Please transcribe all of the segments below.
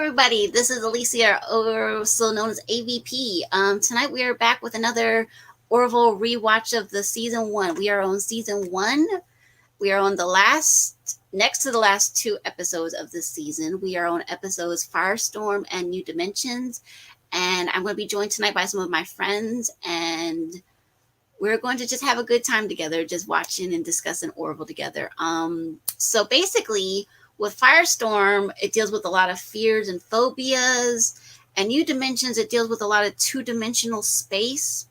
everybody. This is Alicia, also known as AVP. Tonight we are back with another Orville rewatch of the season one. We are on season one. We are on the next to the last two episodes of this season. We are on episodes Firestorm and New Dimensions. And I'm going to be joined tonight by some of my friends. And we're going to just have a good time together, just watching and discussing Orville together. So basically, with Firestorm, it deals with a lot of fears and phobias. And New Dimensions, it deals with a lot of two-dimensional space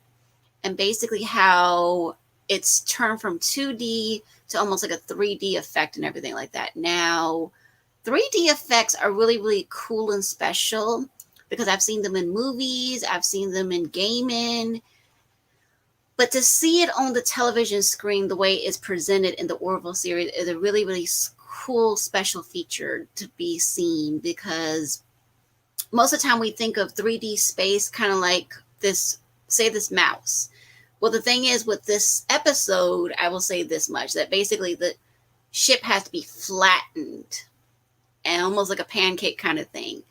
and basically how it's turned from 2D to almost like a 3D effect and everything like that. Now, 3D effects are really, really cool and special because I've seen them in movies, I've seen them in gaming, but to see it on the television screen the way it's presented in the Orville series is a really, really cool special feature to be seen, because most of the time we think of 3D space kind of like this, say this mouse. Well, the thing is with this episode, I will say this much, that basically the ship has to be flattened and almost like a pancake kind of thing.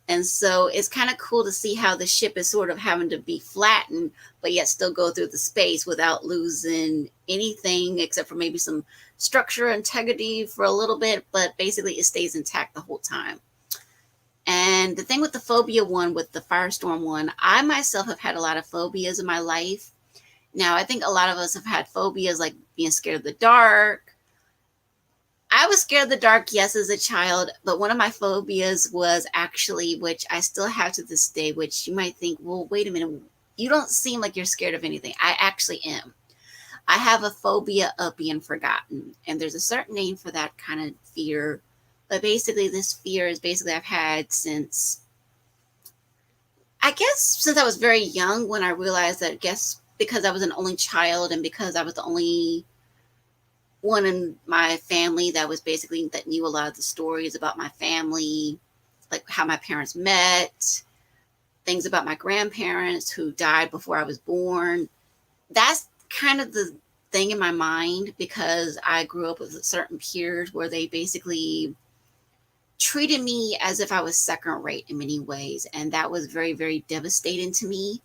And so it's kind of cool to see how the ship is sort of having to be flattened, but yet still go through the space without losing anything except for maybe some structure integrity for a little bit, but basically it stays intact the whole time. And the thing with the phobia one, with the Firestorm one, I myself have had a lot of phobias in my life. Now, I think a lot of us have had phobias like being scared of the dark. I was scared of the dark, yes, as a child, but one of my phobias was actually, which I still have to this day, which you might think, well, wait a minute, you don't seem like you're scared of anything. I actually am. I have a phobia of being forgotten, and there's a certain name for that kind of fear, but basically this fear is basically I've had since, I guess, since I was very young, when I realized that, I guess, because I was an only child and because I was the only one in my family that was basically that knew a lot of the stories about my family, like how my parents met, things about my grandparents who died before I was born. That's kind of the thing in my mind, because I grew up with certain peers where they basically treated me as if I was second rate in many ways. And that was very, very devastating to me.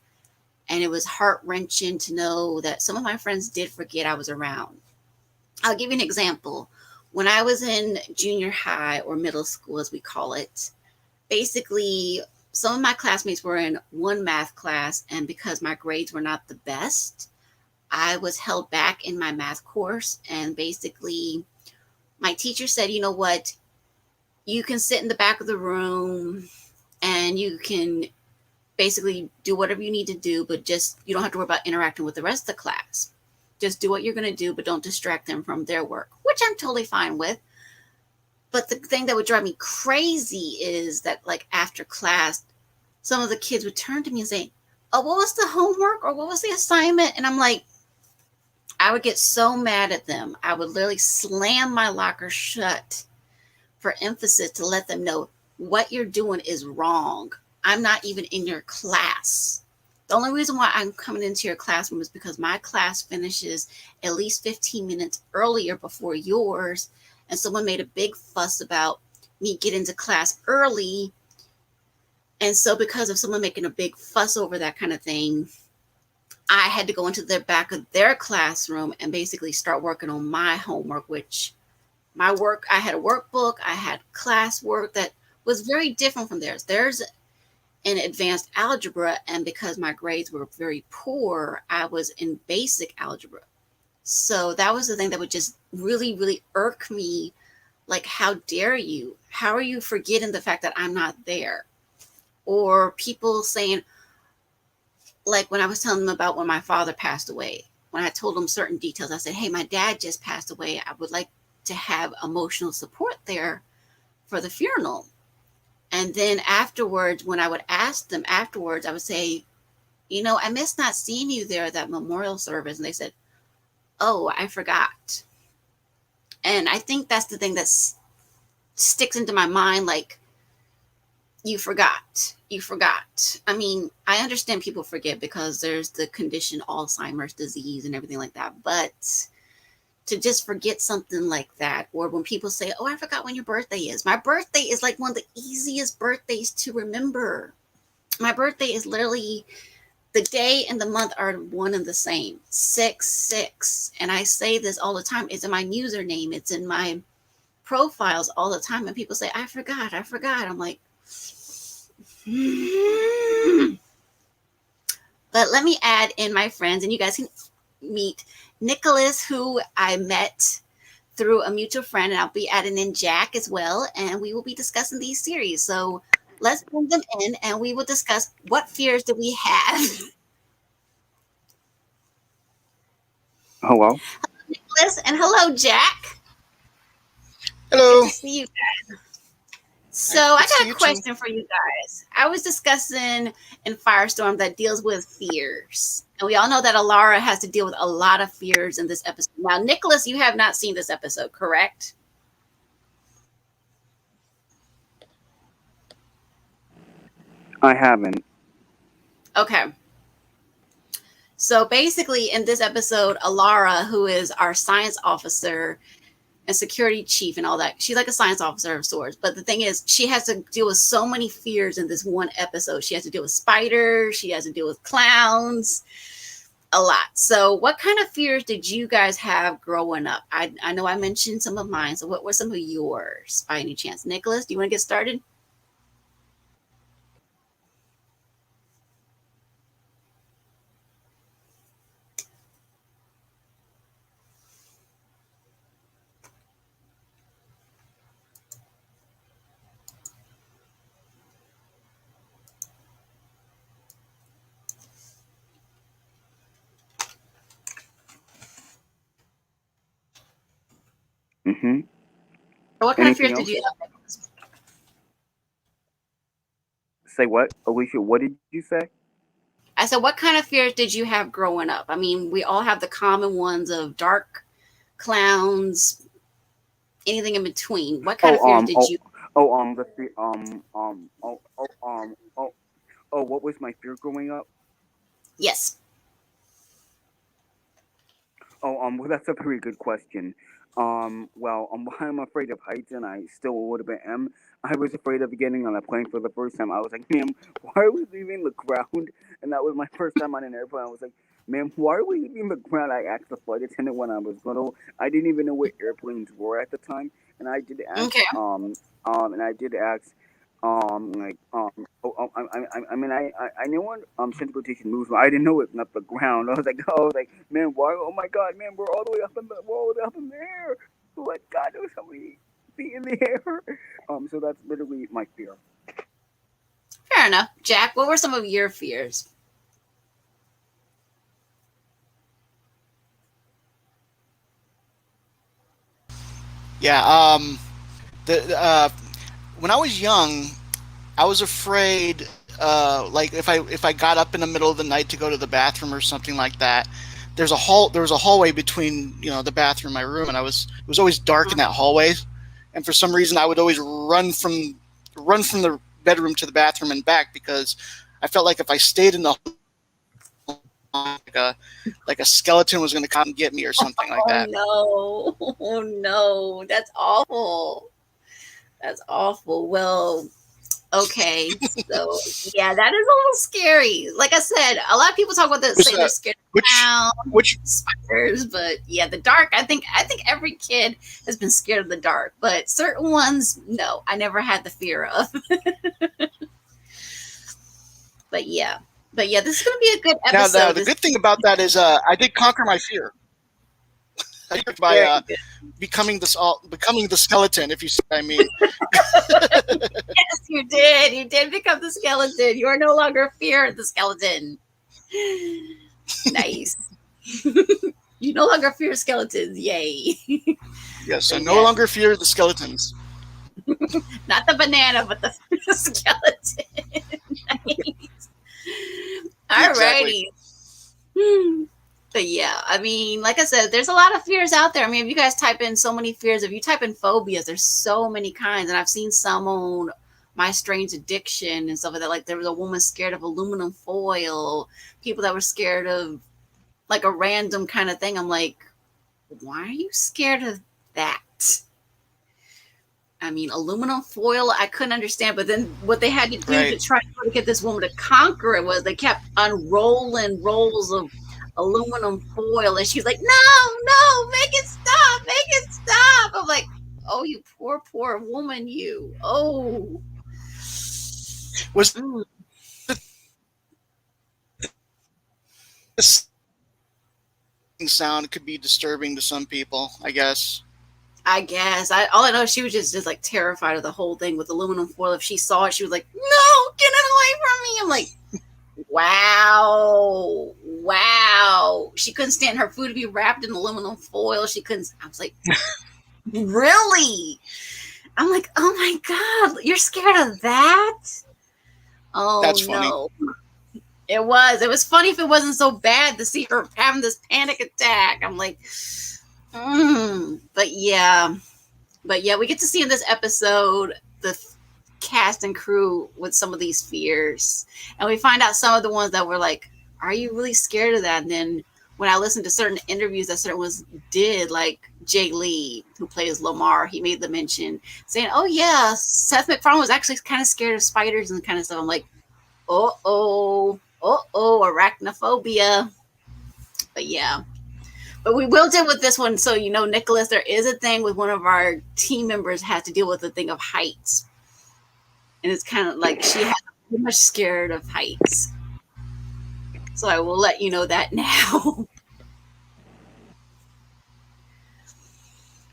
And it was heart-wrenching to know that some of my friends did forget I was around. I'll give you an example. When I was in junior high, or middle school as we call it, basically some of my classmates were in one math class, and because my grades were not the best, I was held back in my math course. And basically my teacher said, you know what, you can sit in the back of the room and you can basically do whatever you need to do, but just you don't have to worry about interacting with the rest of the class. Just do what you're going to do, but don't distract them from their work, which I'm totally fine with. But the thing that would drive me crazy is that, like, after class, some of the kids would turn to me and say, oh, what was the homework, or what was the assignment? And I'm like, I would get so mad at them. I would literally slam my locker shut for emphasis to let them know what you're doing is wrong. I'm not even in your class. The only reason why I'm coming into your classroom is because my class finishes at least 15 minutes earlier before yours. And someone made a big fuss about me getting to class early. And so because of someone making a big fuss over that kind of thing, I had to go into the back of their classroom and basically start working on my homework, which my work, I had a workbook, I had class work that was very different from theirs. Theirs in advanced algebra, and because my grades were very poor, I was in basic algebra. So that was the thing that would just really, really irk me. Like, how dare you? How are you forgetting the fact that I'm not there? Or people saying, like when I was telling them about when my father passed away, when I told them certain details, I said, hey, my dad just passed away. I would like to have emotional support there for the funeral. And then afterwards, when I would ask them afterwards, I would say, you know, I miss not seeing you there at that memorial service. And they said, oh, I forgot. And I think that's the thing that sticks into my mind, like, you forgot. You forgot. I mean, I understand people forget because there's the condition Alzheimer's disease and everything like that. But to just forget something like that. Or when people say, oh, I forgot when your birthday is. My birthday is like one of the easiest birthdays to remember. My birthday is literally, the day and the month are one and the same. 6/6. And I say this all the time. It's in my username. It's in my profiles all the time. And people say, I forgot. I'm like, but let me add in my friends, and you guys can meet Nicholas, who I met through a mutual friend, and I'll be adding in Jack as well, and we will be discussing these series. So let's bring them in, and we will discuss what fears do we have. Hello. Hello, Nicholas, and hello, Jack. Good Hello. to see you guys. So I Good to see got a you too. question for you guys. I was discussing in Firestorm that deals with fears. And we all know that Alara has to deal with a lot of fears in this episode. Now, Nicholas, you have not seen this episode, correct? I haven't. Okay. So basically, in this episode, Alara, who is our science officer and security chief and all that, she's like a science officer of sorts. But the thing is, she has to deal with so many fears in this one episode. She has to deal with spiders, she has to deal with clowns, a lot. So, what kind of fears did you guys have growing up? I know I mentioned some of mine. So, what were some of yours by any chance? Nicholas, do you want to get started? Mm-hmm. Or what kind of Anything fears did else? you have? Say what, Alicia? What did you say? I said, what kind of fears did you have growing up? I mean, we all have the common ones of dark clowns, anything in between. What kind Oh, of fears did you? let's see. What was my fear growing up? Yes. Well, that's a pretty good question. Why I'm afraid of heights, and I still a little bit am. I was afraid of getting on a plane for the first time. I was like, ma'am, why are we leaving the ground? And that was my first time on an airplane. I was like, ma'am, why are we leaving the ground? I asked the flight attendant when I was little. I didn't even know what airplanes were at the time, and I did ask, Okay. and I did ask, like, I mean, I knew what transportation moves, but I didn't know it left the ground. I was like, man, why? Oh my God, man, we're all the way up in the air. What God, there was so many feet in the air. So that's literally my fear. Fair enough. Jack, what were some of your fears? Yeah. The When I was young, I was afraid. Like if I got up in the middle of the night to go to the bathroom or something like that. There was a hallway between the bathroom and my room, and it was always dark in that hallway, and for some reason I would always run from the bedroom to the bathroom and back because I felt like if I stayed in the like a skeleton was going to come and get me or something like Oh that. no. Oh no. That's awful. That's awful. Well, okay. So yeah, that is a little scary. Like I said, a lot of people talk about that, Was say they're scared of which clowns, which spiders, but yeah, the dark. I think every kid has been scared of the dark, but certain ones, no, I never had the fear of. But yeah, this is gonna be a good Now episode. the This good thing about that is I did conquer my fear by very good. becoming the skeleton. If you see what I mean. Yes, you did. You did become the skeleton. You are no longer fear of the skeleton. Nice. You no longer fear skeletons. Yay. Yes, I But no yes, longer fear the skeletons. not the banana, but the skeleton. Nice. Exactly. Alrighty. But yeah, I mean, like I said, there's a lot of fears out there. I mean, if you guys type in so many fears, if you type in phobias, there's so many kinds. And I've seen some on My Strange Addiction and stuff like that. Like there was a woman scared of aluminum foil, people that were scared of like a random kind of thing. I'm like, why are you scared of that? I mean, aluminum foil, I couldn't understand. But then what they had to do to Right. try to get this woman to conquer it was they kept unrolling rolls of aluminum foil. And she's like, no, no, make it stop, make it stop. I'm like, oh, you poor, poor woman, you. Oh. Was Mm. this sound could be disturbing to some people, I guess. I guess. All I know is she was just like terrified of the whole thing with aluminum foil. If she saw it, she was like, no, get it away from me. I'm like, wow, wow. She couldn't stand her food to be wrapped in aluminum foil. She couldn't. I was like, really? I'm like, oh my God, you're scared of that? Oh That's funny. no. It was. It was funny if it wasn't so bad to see her having this panic attack. I'm like, but yeah. But yeah, we get to see in this episode the cast and crew with some of these fears. And we find out some of the ones that were like, are you really scared of that? And then when I listened to certain interviews that certain ones did, like Jay Lee, who plays Lamar, he made the mention saying, oh yeah, Seth MacFarlane was actually kind of scared of spiders and kind of stuff. I'm like, oh, arachnophobia. But yeah. But we will deal with this one. So, you know, Nicholas, there is a thing with one of our team members has to deal with the thing of heights. And it's kind of like she has pretty much scared of heights. So I will let you know that now.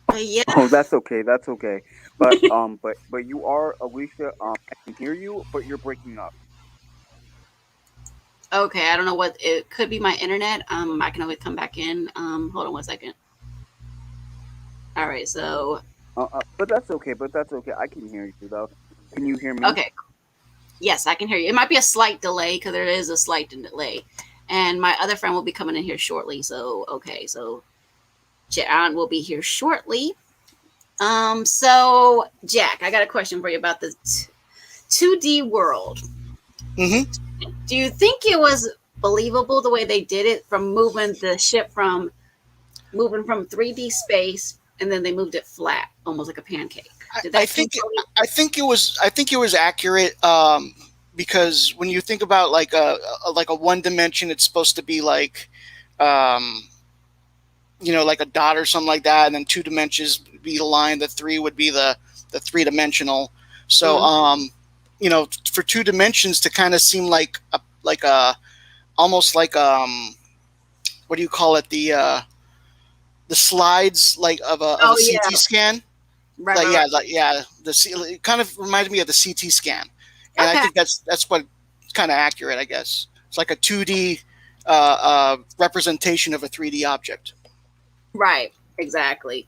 But yeah. Oh, that's okay. That's okay. But but you are Alicia. I can hear you, but you're breaking up. Okay, I don't know what it could be my internet. I can always come back in. Hold on one second. All right, so But that's okay. But that's okay. I can hear you though. Can you hear me? okay. Yes, I can hear you. It might be a slight delay because there is a slight delay. And my other friend will be coming in here shortly. So okay, so Jan will be here shortly. So Jack, I got a question for you about the 2D world. Mm-hmm. Do you think it was believable the way they did it from moving the ship from 3D space and then they moved it flat, almost like a pancake? Did that I think it was accurate because when you think about like a one dimension, it's supposed to be like like a dot or something like that, and then 2 dimensions would be the line. The 3 would be the 3-dimensional. So for 2 dimensions to kind of seem like a almost like what do you call it, the slides like of a CT scan. Right, It kind of reminded me of the CT scan, and I think that's what kind of accurate, I guess. It's like a 2D representation of a 3D object. Right, exactly.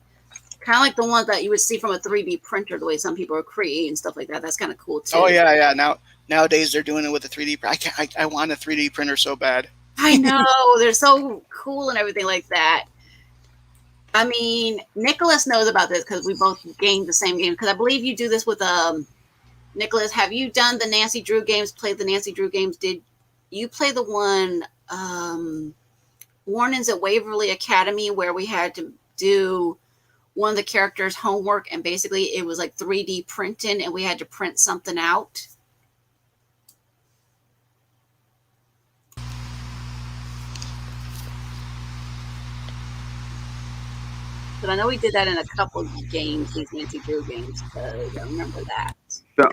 Kind of like the ones that you would see from a 3D printer, the way some people are creating stuff like that. That's kind of cool too. Oh yeah. Nowadays they're doing it with a 3D. I want a 3D printer so bad. I know, they're so cool and everything like that. I mean, Nicholas knows about this because we both gamed the same game. Because I believe you do this with Nicholas. Have you done the Nancy Drew games? Played the Nancy Drew games? Did you play the one Warnings at Waverly Academy where we had to do one of the characters' homework and basically it was like 3D printing and we had to print something out? But I know we did that in a couple of games, these Nancy Drew games, because I remember that. So,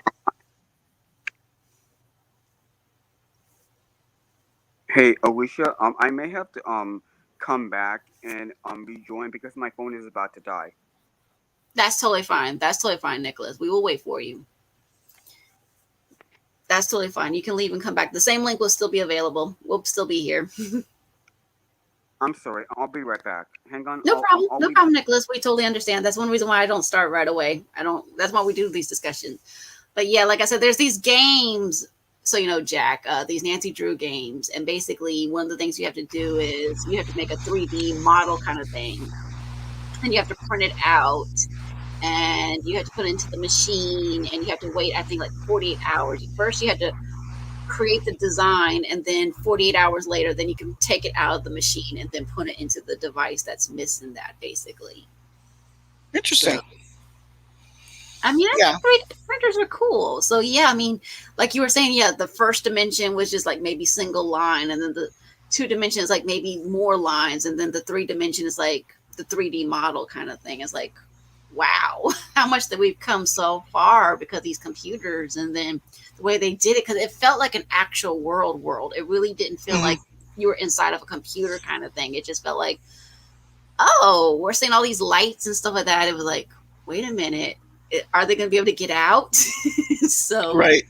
hey, Alicia. I may have to come back and rejoin because my phone is about to die. That's totally fine. That's totally fine, Nicholas. We will wait for you. That's totally fine. You can leave and come back. The same link will still be available. We'll still be here. I'm sorry. I'll be right back. Hang on. No problem. No problem, Nicholas. We totally understand. That's one reason why I don't start right away. That's why we do these discussions. But yeah, like I said, there's these games. So, Jack, these Nancy Drew games. And basically one of the things you have to do is you have to make a 3D model kind of thing. And you have to print it out. And you have to put it into the machine. And you have to wait, I think, like 48 hours. First, you have to create the design, and then 48 hours later, then you can take it out of the machine and then put it into the device that's missing that, basically. Interesting. So, I mean, I Yeah. think 3D printers are cool. So yeah, I mean, like you were saying, yeah, the first dimension was just like maybe single line, and then the 2 dimension is like maybe more lines, and then the 3 dimension is like the 3D model kind of thing. It's like, wow, how much that we've come so far because of these computers, and then the way they did it, because it felt like an actual world. It really didn't feel like you were inside of a computer kind of thing. It just felt like, oh, we're seeing all these lights and stuff like that. It was like, wait a minute, are they going to be able to get out? So Right.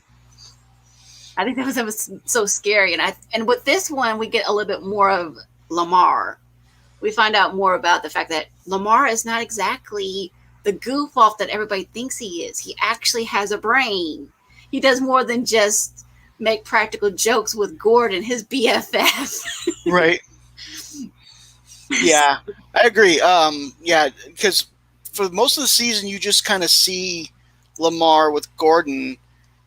I think that was so scary. And with this one, we get a little bit more of Lamar. We find out more about the fact that Lamar is not exactly the goof off that everybody thinks he is. He actually has a brain. He does more than just make practical jokes with Gordon, his BFF. Right. Yeah, I agree. Yeah, because for most of the season, you just kind of see Lamar with Gordon,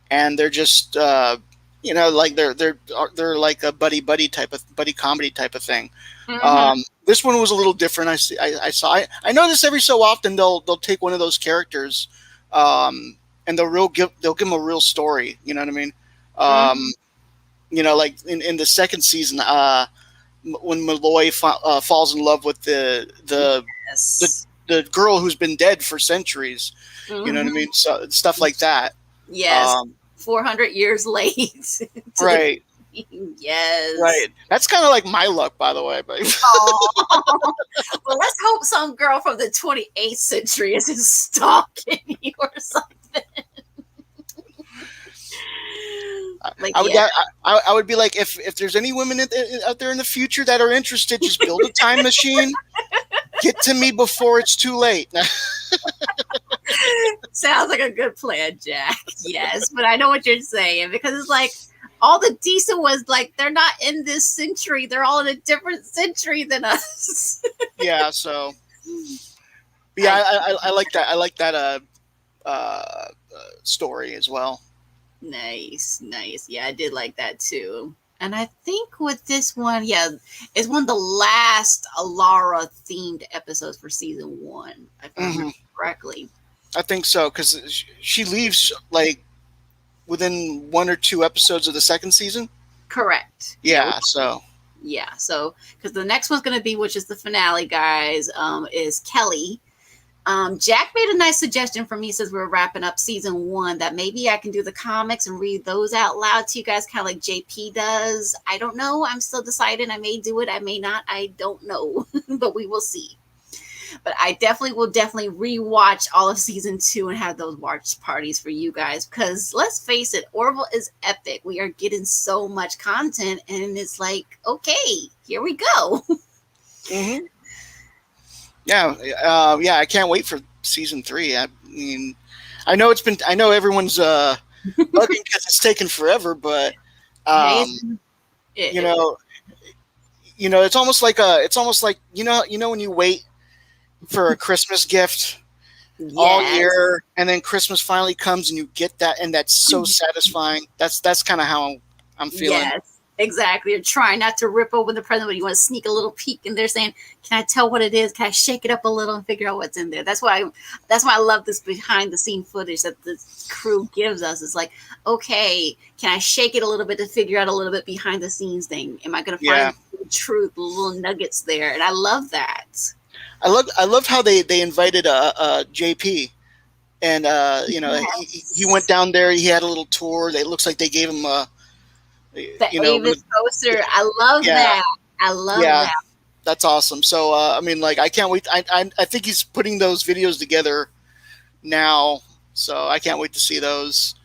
and they're just like they're like a buddy comedy type of thing. Mm-hmm. This one was a little different. I notice every so often they'll take one of those characters, and they'll give them a real story. You know what I mean? Like in the second season, when Malloy falls in love with the girl who's been dead for centuries. You know what I mean? So stuff like that. Yes. 400 years late. Right. Yes. Right. That's kind of like my luck, by the way. But well, let's hope some girl from the 28th century isn't stalking you or something. Like, I would be like, if there's any women out there in the future that are interested, just build a time machine, get to me before it's too late. Sounds like a good plan, Jack. Yes, but I know what you're saying, because it's like all the decent ones, like, they're not in this century. They're all in a different century than us. Yeah, so yeah, I like that. I like that story as well. Nice. Yeah, I did like that too. And I think with this one, yeah, it's one of the last Alara themed episodes for season 1, if I remember correctly. I think so, because she leaves like within 1 or 2 episodes of the second season. Correct. Yeah. So because the next one's going to be, which is the finale, guys, is Kelly. Jack made a nice suggestion for me since we're wrapping up season 1 that maybe I can do the comics and read those out loud to you guys, kind of like JP does. I don't know. I'm still deciding. I may do it. I may not. I don't know, but we will see. But I definitely will rewatch all of season 2 and have those watch parties for you guys. Because let's face it, Orville is epic. We are getting so much content, and it's like, okay, here we go. Yeah, I can't wait for season 3. I mean, I know everyone's bugging because it's taken forever, but it's almost like when you wait for a Christmas gift all year, and then Christmas finally comes and you get that, and that's so satisfying. That's kind of how I'm feeling. Yes. Exactly. You're trying not to rip open the present, but you want to sneak a little peek in there saying, can I tell what it is? Can I shake it up a little and figure out what's in there? That's why I love this behind the scene footage that the crew gives us. It's like, okay, can I shake it a little bit to figure out a little bit behind the scenes thing? Am I going to find the truth, the little nuggets there? And I love that. I love how they invited JP, and he went down there. He had a little tour. It looks like they gave him the Avis poster. I love that. I love that. That's awesome. So I mean, like, I can't wait. I think he's putting those videos together now, so I can't wait to see those.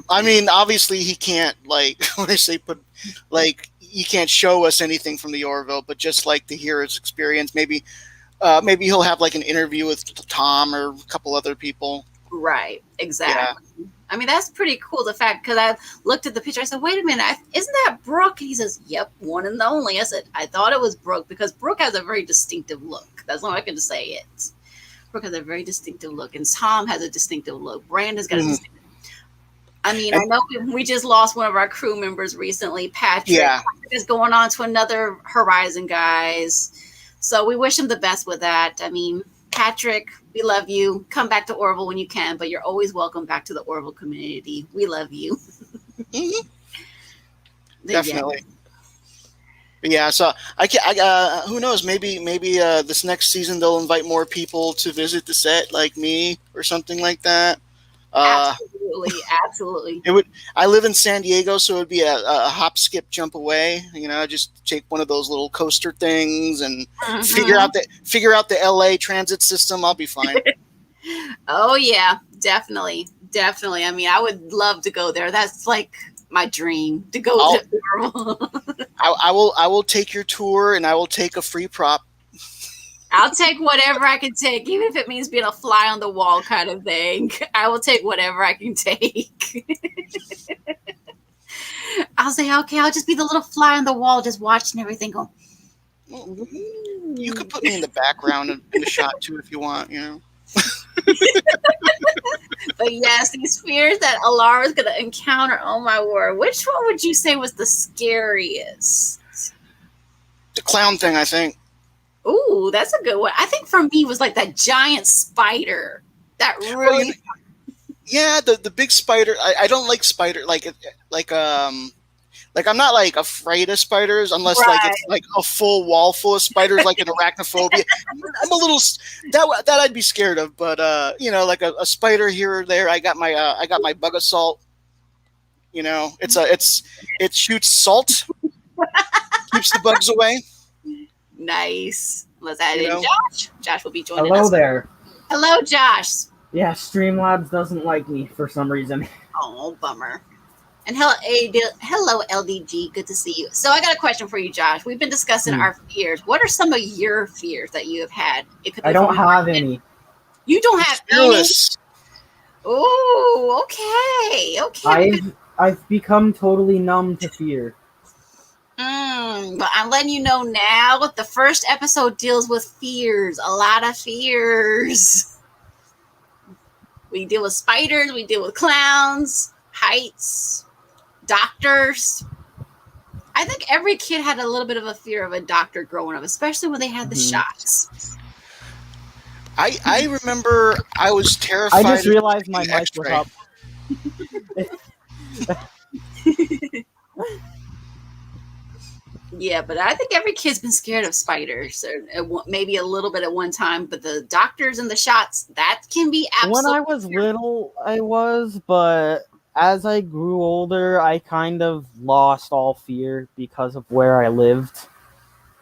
I mean, obviously he can't, like, when I say he can't show us anything from the Orville, but just like to hear his experience. Maybe he'll have like an interview with Tom or a couple other people. Right. Exactly. Yeah. I mean, that's pretty cool. The fact, because I looked at the picture, I said, wait a minute, isn't that Brooke? And he says, yep, one and the only. I said, I thought it was Brooke, because Brooke has a very distinctive look. That's all I can say it. Brooke has a very distinctive look, and Tom has a distinctive look. Brandon's got a distinctive. I mean, I And know we just lost one of our crew members recently, Patrick. yeah, Patrick is going on to another horizon, guys. So we wish him the best with that. I mean, Patrick, we love you. Come back to Orville when you can, but you're always welcome back to the Orville community. We love you. mhm, But yeah. definitely. But yeah, so who knows? Maybe this next season they'll invite more people to visit the set, like me or something like that. Uh, Absolutely, absolutely. it would. I live in San Diego, so it would be a hop, skip, jump away. Just take one of those little coaster things and Mhm. figure out the LA transit system. I'll be fine. Oh yeah, definitely, definitely. I mean, I would love to go there. That's like my dream to go I'll to Orville. I will take your tour, and I will take a free prop. I'll take whatever I can take, even if it means being a fly on the wall kind of thing. I will take whatever I can take. I'll say, okay, I'll just be the little fly on the wall, just watching everything go. Well, you could put me in the background in the shot too if you want. But yes, these fears that Alara's gonna encounter. Oh my word! Which one would you say was the scariest? The clown thing, I think. Ooh, that's a good one. I think for me was like that giant spider. That Oh, really. yeah, the big spider. I don't like spider like I'm not like afraid of spiders unless like Right. it's like a full wall full of spiders like an arachnophobia. I'm a little that I'd be scared of, but like a spider here or there. I got my bug assault. It shoots salt, keeps the bugs away. Nice. Let's add You in know, Josh. Josh will be joining Hello us. there. Hello, Josh. Yeah, Streamlabs doesn't like me for some reason. Oh, bummer. And hello, LDG. Good to see you. So I got a question for you, Josh. We've been discussing our fears. What are some of your fears that you have had? It could be I don't from have any. You don't have any? fearless. Oh, okay. Okay. I've become totally numb to fear. But I'm letting you know now. The first episode deals with fears. A lot of fears. We deal with spiders. We deal with clowns, heights, doctors. I think every kid had a little bit of a fear of a doctor growing up, especially when they had the shots. I remember I was terrified. I just of realized taking my an mic was X-ray. up. Yeah, but I think every kid's been scared of spiders, or maybe a little bit at one time. But the doctors and the shots, that can be absolutely. When I was little, I was, but as I grew older, I kind of lost all fear because of where I lived.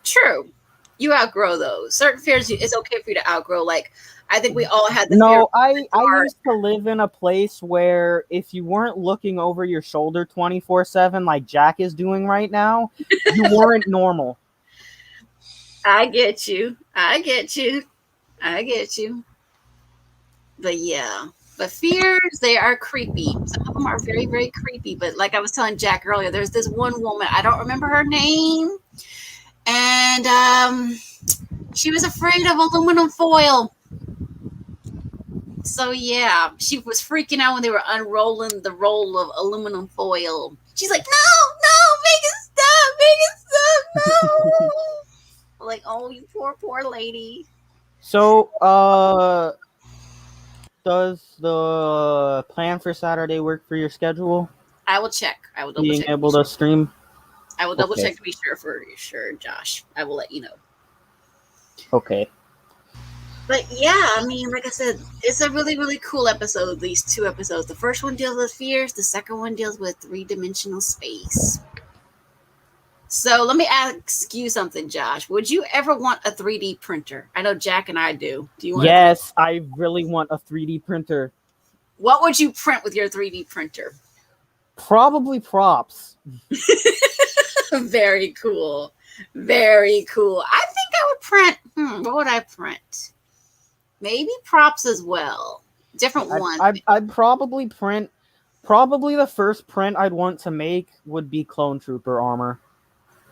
True. You outgrow those. Certain fears, it's okay for you to outgrow. Like, I think we all had the fear. No, I used to live in a place where if you weren't looking over your shoulder 24/7 like Jack is doing right now, you weren't normal. I get you. I get you. I get you. But yeah. But fears, they are creepy. Some of them are very, very creepy. But like I was telling Jack earlier, there's this one woman, I don't remember her name. And she was afraid of aluminum foil. So yeah, she was freaking out when they were unrolling the roll of aluminum foil. She's like, no, make it stop, no. I'm like, oh, you poor lady. So, does the plan for Saturday work for your schedule? I will check. I will double Being check. able to stream? I will double Okay. check to be sure for sure, Josh. I will let you know. Okay. But yeah, I mean, like I said, it's a really, really cool episode, these two episodes. The first one deals with fears. The second one deals with three-dimensional space. So let me ask you something, Josh. Would you ever want a 3D printer? I know Jack and I do. Do you want Yes, I really want a 3D printer. What would you print with your 3D printer? Probably props. Very cool. Very cool. I think I would print, what would I print? Maybe props as well. Different ones. I'd probably print. Probably the first print I'd want to make would be Clone Trooper armor.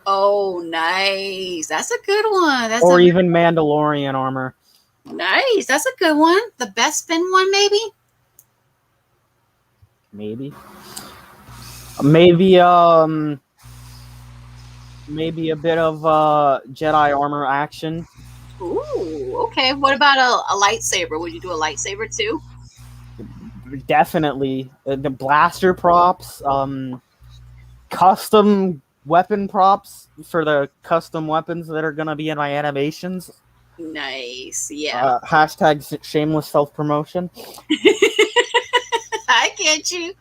Oh, nice. That's a good one. Or even Mandalorian armor. Nice. That's a good one. The best spin one, maybe? maybe. Maybe maybe a bit of Jedi armor action. Ooh, okay. What about a lightsaber? Would you do a lightsaber too? Definitely the blaster props, custom weapon props for the custom weapons that are gonna be in my animations. Nice. Yeah. Hashtag shameless self promotion. I get you.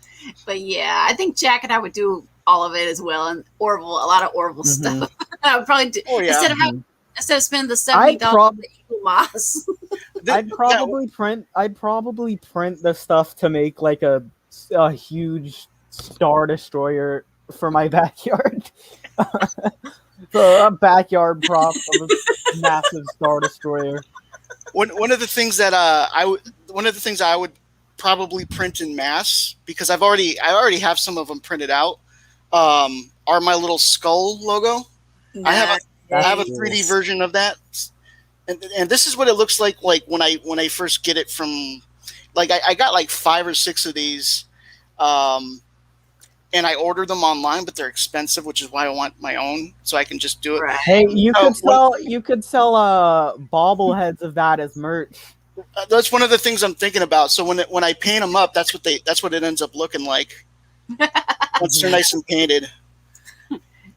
But yeah, I think Jack and I would do all of it as well, and Orville, a lot of Orville stuff. I would probably do Oh yeah. instead of spending the $70 Moss. I'd probably print the stuff to make like a huge Star Destroyer for my backyard. So a backyard prop of a massive Star Destroyer. One of the things that I would probably print in mass, because I already have some of them printed out, are my little skull logo. Nice. I have a 3D version of that, and this is what it looks like when I first get it from, like I got like 5 or 6 of these, and I ordered them online, but they're expensive, which is why I want my own, so I can just do it. Right. Hey, you could sell bobbleheads of that as merch. That's one of the things I'm thinking about. So when I paint them up, that's what it ends up looking like once they're nice and painted.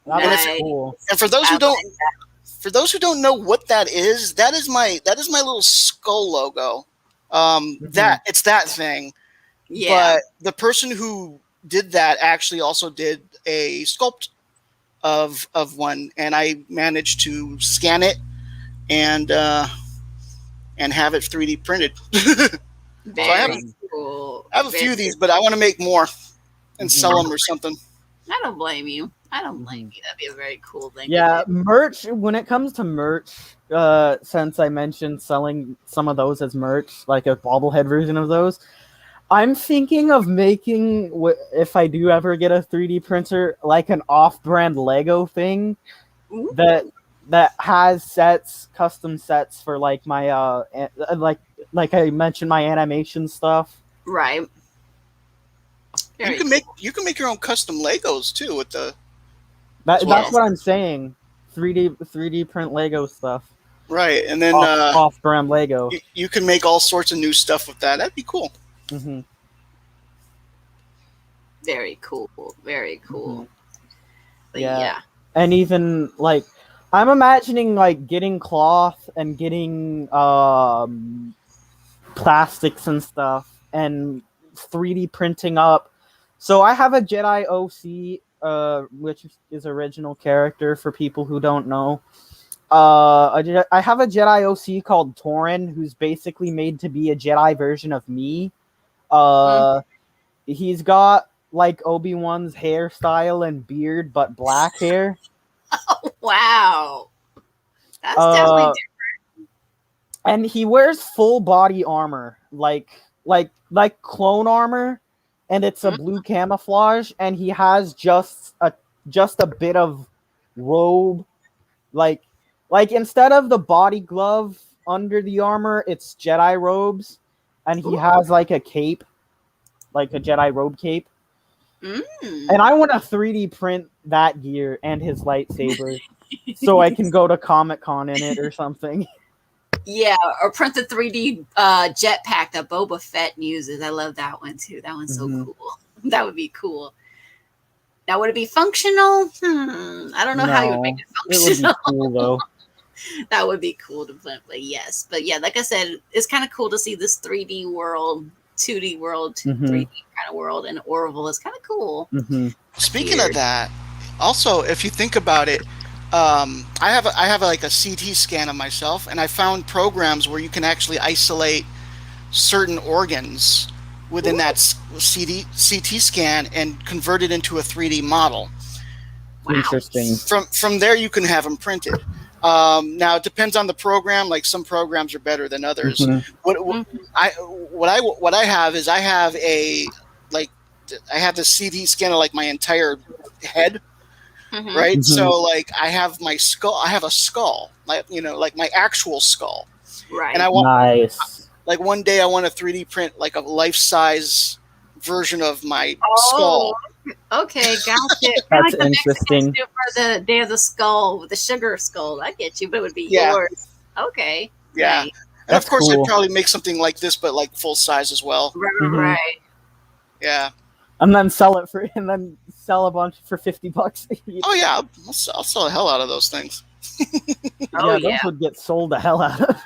That's cool. And for those who don't know what that is my little skull logo. It's that thing. Yeah. But the person who did that actually also did a sculpt of one, and I managed to scan it and have it 3D printed. Very cool. I have a few of these, but I want to make more and sell them or something. I don't blame you. That'd be a very cool thing. Yeah, merch. When it comes to merch, since I mentioned selling some of those as merch, like a bobblehead version of those, I'm thinking of making, if I do ever get a 3D printer, like an off-brand Lego thing. Ooh. that has custom sets for like my like I mentioned, my animation stuff. Right. You can make your own custom Legos too with the. That's what I'm saying. 3D print Lego stuff. Right, and then off-brand Lego. You can make all sorts of new stuff with that. That'd be cool. Mm-hmm. Very cool. Very cool. Mm-hmm. But yeah. And even like I'm imagining like getting cloth and getting plastics and stuff and 3D printing up. So I have a Jedi OC, which is original character for people who don't know. I have a Jedi OC called Torin, who's basically made to be a Jedi version of me. He's got like Obi-Wan's hairstyle and beard, but black hair. Oh, wow. That's definitely different. And he wears full body armor, like clone armor, and it's a blue camouflage, and he has just a bit of robe, like instead of the body glove under the armor, it's Jedi robes, and he has like a cape, like a Jedi robe cape. And I want to 3D print that gear and his lightsaber so I can go to Comic-Con in it or something. Yeah, or print the 3D jetpack that Boba Fett uses. I love that one too. That one's so cool. That would be cool. Now, would it be functional? I don't know how you would make it functional. It would be cool though. That would be cool to print, but yes. But yeah, like I said, it's kind of cool to see this 3D world, 2D world, 3D kind of world, and Orville is kind of cool. Speaking of that, also, if you think about it, I have like a CT scan of myself, and I found programs where you can actually isolate certain organs within that CT scan and convert it into a 3D model. Wow. Interesting. From there, you can have them printed. Now it depends on the program. Like some programs are better than others. What I have is I have the CT scan of like my entire head. Right. So like I have my skull. I have a skull, like like my actual skull. Right. And I want nice. Like one day I want to 3D print like a life-size version of my Oh, skull. okay, gotcha. That's the interesting. Mexicans do for the Day of the Skull, with the sugar skull. I get you, but it would be Yeah. yours. Okay. Yeah. Nice. And That's of course, cool. I'd probably make something like this, but like full size as well. Right, Mhm. right. Yeah. And then sell a bunch for $50 each. Oh yeah, I'll sell the hell out of those things. Oh, Those yeah. would get sold the hell out of.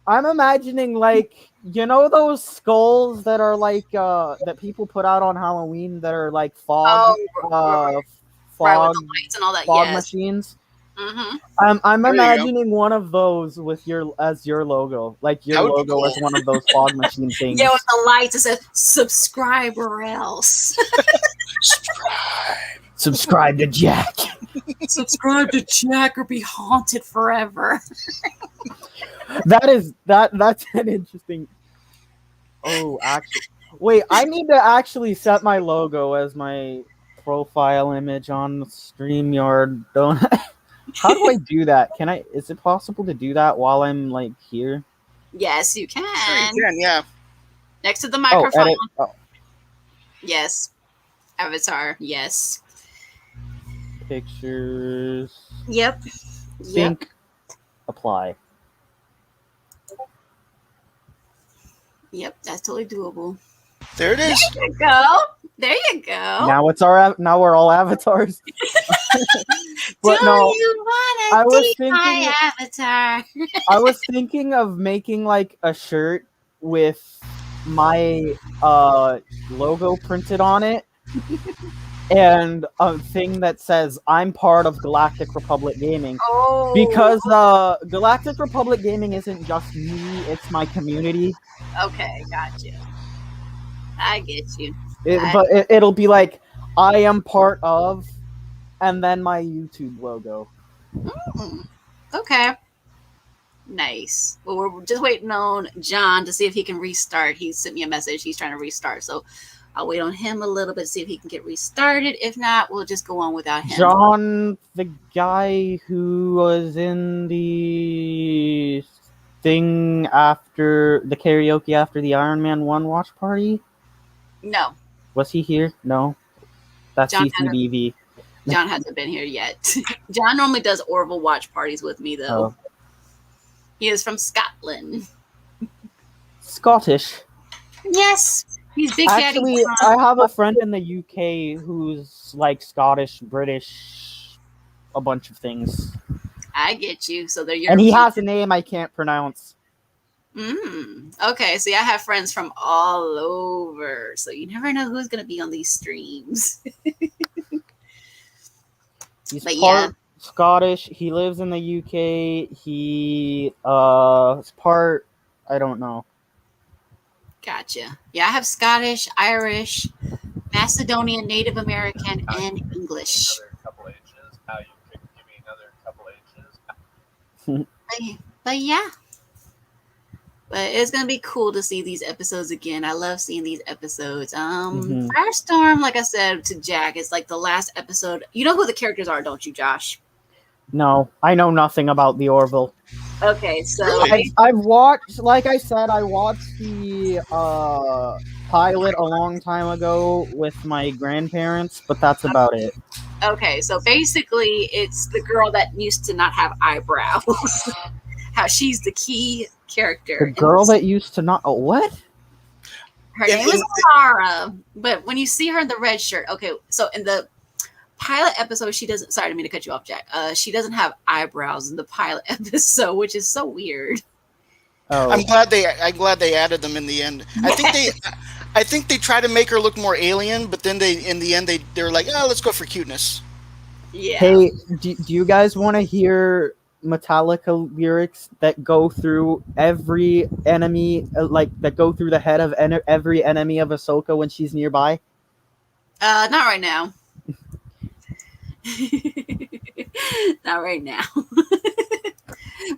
I'm imagining like you know those skulls that are like that people put out on Halloween that are like Oh, fog right, with the lights and all that. fog Yes. machines. Mm-hmm. I'm There you go. imagining one of those with your logo, like your That would be logo as cool. one of those fog machine things. Yeah, with the lights, it says "subscribe or else." Subscribe to Jack. Subscribe to Jack or be haunted forever. That's an interesting. Oh, actually, wait. I need to actually set my logo as my profile image on StreamYard, don't I? How do I do that? Can I? Is it possible to do that while I'm like here? Yes, you can. Sure you can, yeah. Next to the Oh, microphone. edit. Oh, Yes. Avatar. Yes. pictures. Yep. Sync. Apply. Yep. That's totally doable. There it is. There you go. There you go. Now now we're all avatars. But Do no, you I wanna was be my thinking- avatar? I was thinking of making like a shirt with my logo printed on it and a thing that says I'm part of Galactic Republic Gaming. Oh. Because Galactic Republic Gaming isn't just me, it's my community. Okay, gotcha. I get you. But it'll be like I am part of, and then my YouTube logo. Okay. Nice. Well, we're just waiting on John to see if he can restart. He sent me a message. He's trying to restart. So I'll wait on him a little bit to see if he can get restarted. If not, we'll just go on without him. John, the guy who was in the thing after the karaoke after the Iron Man 1 watch party? No, Was he here? No. That's John CCDV. John hasn't been here yet. John normally does Orville watch parties with me, though. Oh. He is from Scotland. Scottish. Yes, he's Big Daddy. Actually, I have a friend in the UK who's like Scottish, British, a bunch of things. I get you. So they're And he European. has a name I can't pronounce. Okay, see, I have friends from all over, so you never know who's going to be on these streams. He's But part Scottish. He lives in the UK. He is part I don't know. Gotcha. Yeah, I have Scottish, Irish, Macedonian, Native American, and English. Another couple H's. How you could give me another couple H's. But yeah. But it's gonna be cool to see these episodes again. I love seeing these episodes. Mhm. Firestorm, like I said to Jack, is like the last episode. You know who the characters are, don't you, Josh? No, I know nothing about the Orville. Okay, so Really? I've watched, like I said, I watched the pilot a long time ago with my grandparents, but that's about it. okay, so basically it's the girl that used to not have eyebrows. How she's the key character. The girl that used to not. Oh, what? Her name is Lara, but when you see her in the red shirt, okay, so in the pilot episode, she doesn't. Sorry, I didn't mean to cut you off, Jack. She doesn't have eyebrows in the pilot episode, which is so weird. Oh, I'm glad they added them in the end. I think they try to make her look more alien, but then in the end they were like, oh, let's go for cuteness. Yeah. hey, do you guys want to hear Metallica lyrics that go through every enemy, that go through the head of every enemy of Ahsoka when she's nearby? Not right now. Not right now.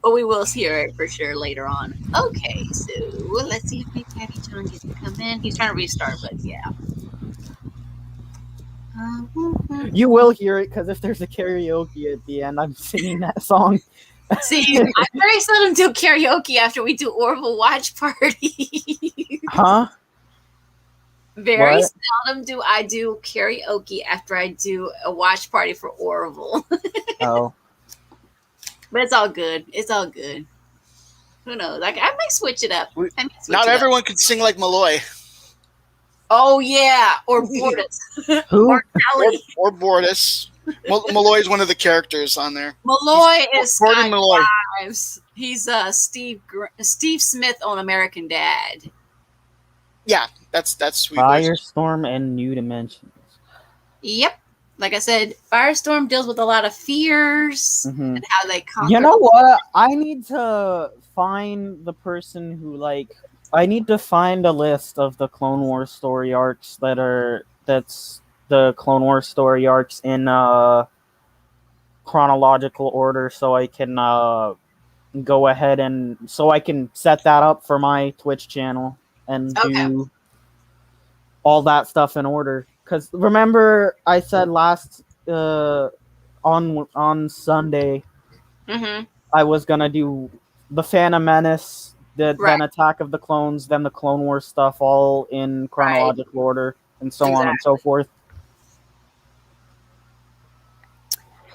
But we will hear it for sure later on. Okay, so let's see if Big Daddy John gets to come in. He's trying to restart, but yeah. You will hear it because if there's a karaoke at the end, I'm singing that song. See, I very seldom do karaoke after we do Orville watch party. Huh? Very What? seldom do I do karaoke after I do a watch party for Orville. Oh, But it's all good. It's all good. Who knows? I might switch it up. We- I might switch Not it up. everyone can sing like Malloy Oh yeah, or Bortus, who? or Kelly. or Bortus. Malloy is one of the characters on there. Malloy is Gordon Sky Malloy. Fives. He's Steve Smith on American Dad. Yeah, that's sweet. Firestorm and New Dimensions. Yep. Like I said, Firestorm deals with a lot of fears Mhm. and how they conquer. You know what? I need to find the person who I need to find a list of the Clone Wars story arcs that's the Clone Wars story arcs in chronological order, so I can go ahead and so I can set that up for my Twitch channel and Okay. do all that stuff in order. Because remember, I said last on Sunday Mm-hmm. I was gonna do the Phantom Menace, then Attack of the Clones, then the Clone Wars stuff, all in chronological order, and so on and so forth.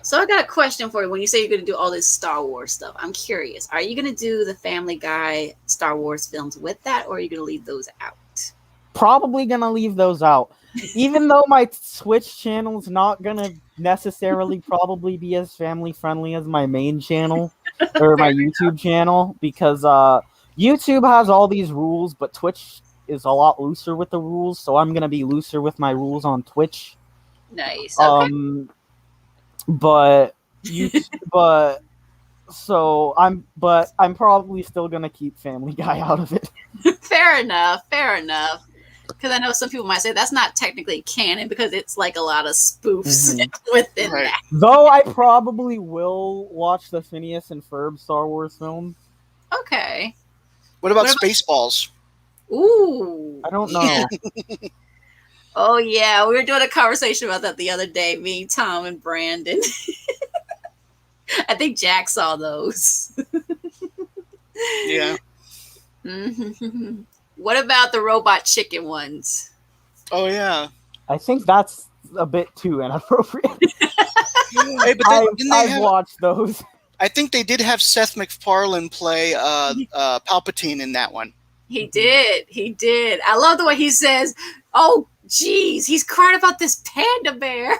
So I got a question for you. When you say you're going to do all this Star Wars stuff, I'm curious. Are you going to do the Family Guy Star Wars films with that, or are you going to leave those out? Probably gonna leave those out, even though my Twitch channel's not gonna necessarily probably be as family friendly as my main channel or my YouTube channel, because YouTube has all these rules, but Twitch is a lot looser with the rules, so I'm gonna be looser with my rules on Twitch. Nice. Okay. But I'm probably still gonna keep Family Guy out of it. Fair enough. Fair enough. Because I know some people might say that's not technically canon because it's like a lot of spoofs within that. Though I probably will watch the Phineas and Ferb Star Wars film. Okay. What about Spaceballs? Ooh. I don't know. Oh yeah, we were doing a conversation about that the other day, me, Tom, and Brandon. I think Jack saw those. Yeah. Mm-hmm. What about the robot chicken ones? Oh yeah. I think that's a bit too inappropriate. Hey, but I've watched those. I think they did have Seth MacFarlane play Palpatine in that one. He did. He did. I love the way he says, "Oh, geez, he's crying about this panda bear."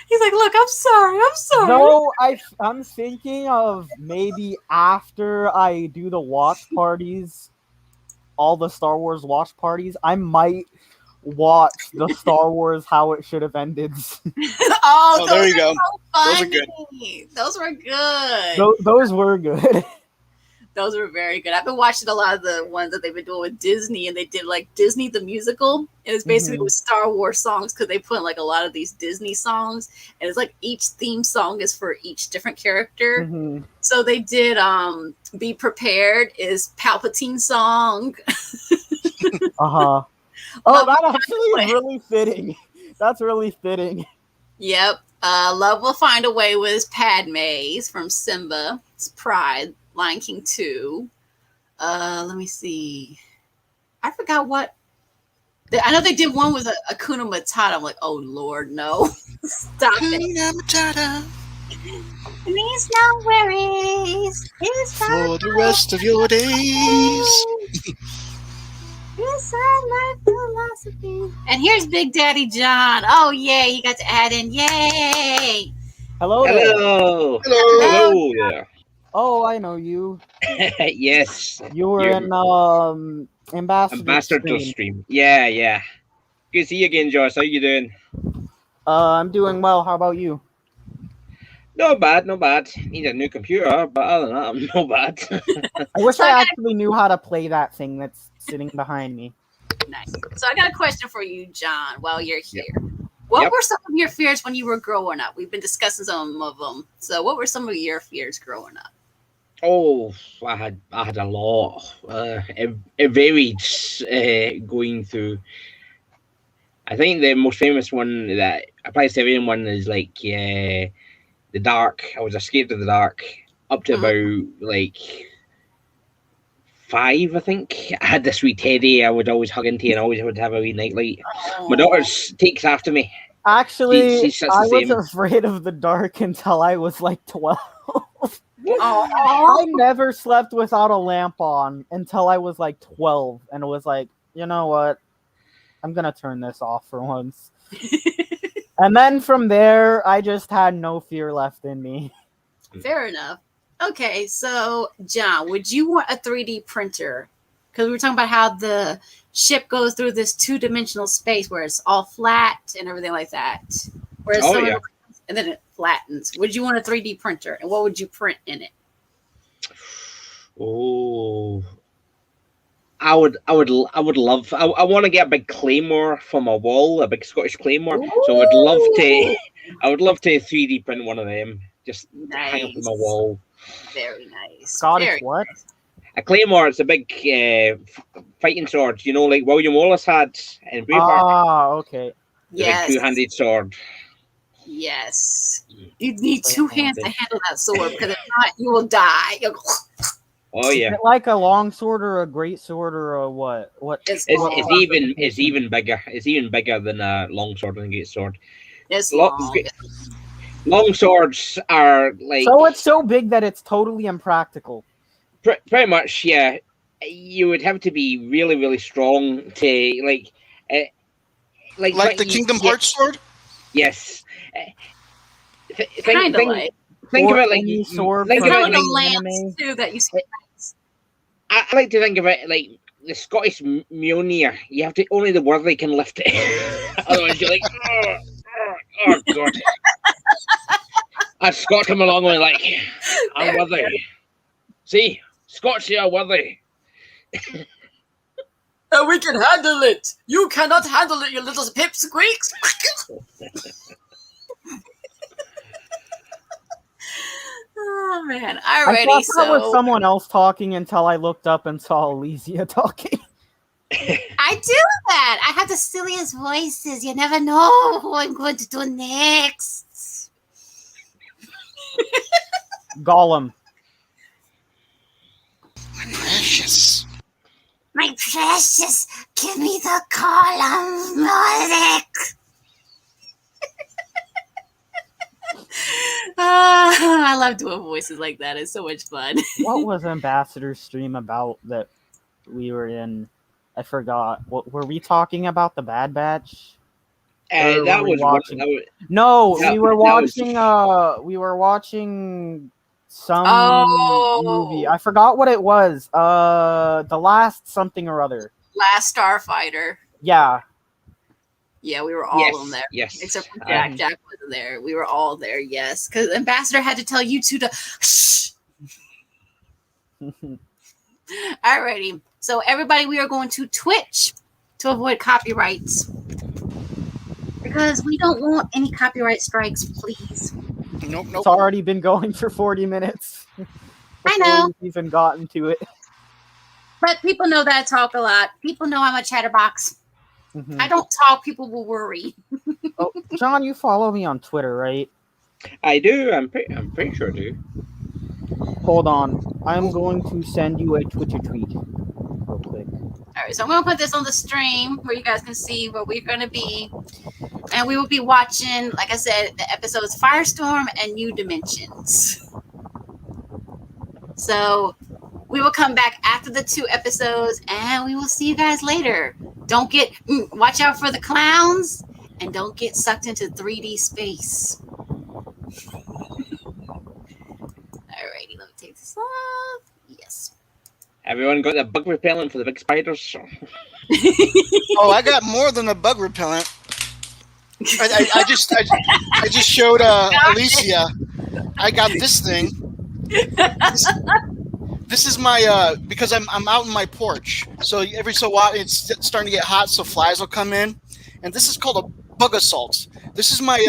He's like, "Look, I'm sorry. No, I'm thinking of maybe after I do the watch parties, all the Star Wars watch parties, I might watch the Star Wars How It Should Have Ended. Oh, there you go. So those are good. Those were good. Those were good. Those were very good. I've been watching a lot of the ones that they've been doing with Disney, and they did like Disney the musical, and it's basically with Star Wars songs because they put like a lot of these Disney songs, and it's like each theme song is for each different character. Mm-hmm. So they did "Be Prepared" is Palpatine song. Uh-huh. Oh, that actually is really fitting. That's really fitting. Yep. Love Will Find a Way was Padme's from Simba. It's Pride. Lion King 2. Let me see. I forgot what. I know they did one with Hakuna Matata. I'm like, oh Lord, no. Stop it. Matata. Please no worries. It's for the rest of your days. Yes, I like philosophy. And here's Big Daddy John. Oh yay, he got to add in. Yay. Hello. Hello. Hello. Hello there. Oh, I know you. Yes. You were in Ambassador stream. Yeah. Good to see you again, Josh. How you doing? I'm doing well. How about you? Not bad. Need a new computer, but other than that, I'm not bad. I wish I actually knew how to play that thing that's sitting behind me. Nice. So I got a question for you, John, while you're here. What were some of your fears when you were growing up? We've been discussing some of them. So what were some of your fears growing up? Oh, I had a lot. It varied going through. I think the most famous one that applies to everyone is like the dark. I was scared of the dark up to about like 5, I think. I had this wee teddy I would always hug into and always would have a wee nightlight. My Oh. daughter takes after me. Actually, She's such I the was same. afraid of the dark until I was like 12. Oh. I never slept without a lamp on until I was like 12, and it was like, you know what? I'm gonna turn this off for once. And then from there, I just had no fear left in me. Fair enough. Okay, so John, would you want a 3D printer? Because we were talking about how the ship goes through this 2-dimensional space where it's all flat and everything like that. Whereas Oh, some yeah. and then it flattens. Would you want a 3D printer, and what would you print in it? Oh, I would love. I want to get a big claymore from a wall, a big Scottish claymore. So I would love to. I would love to 3D print one of them. Just hang up on my Nice. wall. Very nice. Scottish Very what? A claymore. It's a big fighting sword. You know, like William Wallace had in Braveheart. Ah, okay. The Yes. big two-handed sword. Yes. You need 2 hands to handle that sword, because if not, you will die. You'll go, Oh Is yeah. it like a long sword or a great sword or a what? What? It's It's, long. it's even bigger. It's even bigger than a long sword and a great sword. It's Lo- long. Long swords are like So it's so big that it's totally impractical. pretty much, yeah. You would have to be really, really strong to like Like the Kingdom Hearts sword? Yes. Kind of like. Think Or of it like any sword think from of Kind it of any like the like lance, too, that you see. I like to think of it like the Scottish Mjolnir. You have to only the worthy can lift it. Otherwise, you're like, oh god. I've Scott come along with like, I'm There worthy. See, Scots here are worthy. We can handle it. You cannot handle it, you little pipsqueaks. Oh man! I Alrighty, thought that was so someone else talking until I looked up and saw Elysia talking. I do that. I have the silliest voices. You never know who I'm going to do next. Gollum. Precious. My precious, give me the column music. I love doing voices like that. It's so much fun. What was Ambassador's stream about that we were in? I forgot. What were we talking about? The Bad Batch? Or That were we was one. watching? That was, No, Yeah, we were that was- watching. We were watching some Oh. movie. I forgot what it was. The last something or other. Last Starfighter. Yeah. Yeah, we were all in there. Yes. Except for Jack. Jack wasn't there. We were all there, yes. Because Ambassador had to tell you two to shh. Alrighty. So everybody, we are going to Twitch to avoid copyrights. Because we don't want any copyright strikes, please. Nope. It's already been going for 40 minutes. I before know. we've even gotten to it. But people know that I talk a lot. People know I'm a chatterbox. Mhm. I don't talk, people will worry. Oh, John, you follow me on Twitter, right? I do. I'm pretty sure I do. Hold on. I'm going to send you a Twitter tweet real quick. Alright, so I'm going to put this on the stream where you guys can see where we're going to be. And we will be watching, like I said, the episodes Firestorm and New Dimensions. So we will come back after the 2 episodes and we will see you guys later. Don't get, watch out for the clowns and don't get sucked into 3D space. Alrighty, let me take this off. Yes. Everyone got the bug repellent for the big spiders. Oh, I got more than a bug repellent. I just showed Alicia. I got this thing. This is my because I'm out in my porch, so every so often it's starting to get hot, so flies will come in, and this is called a bug assault. This is my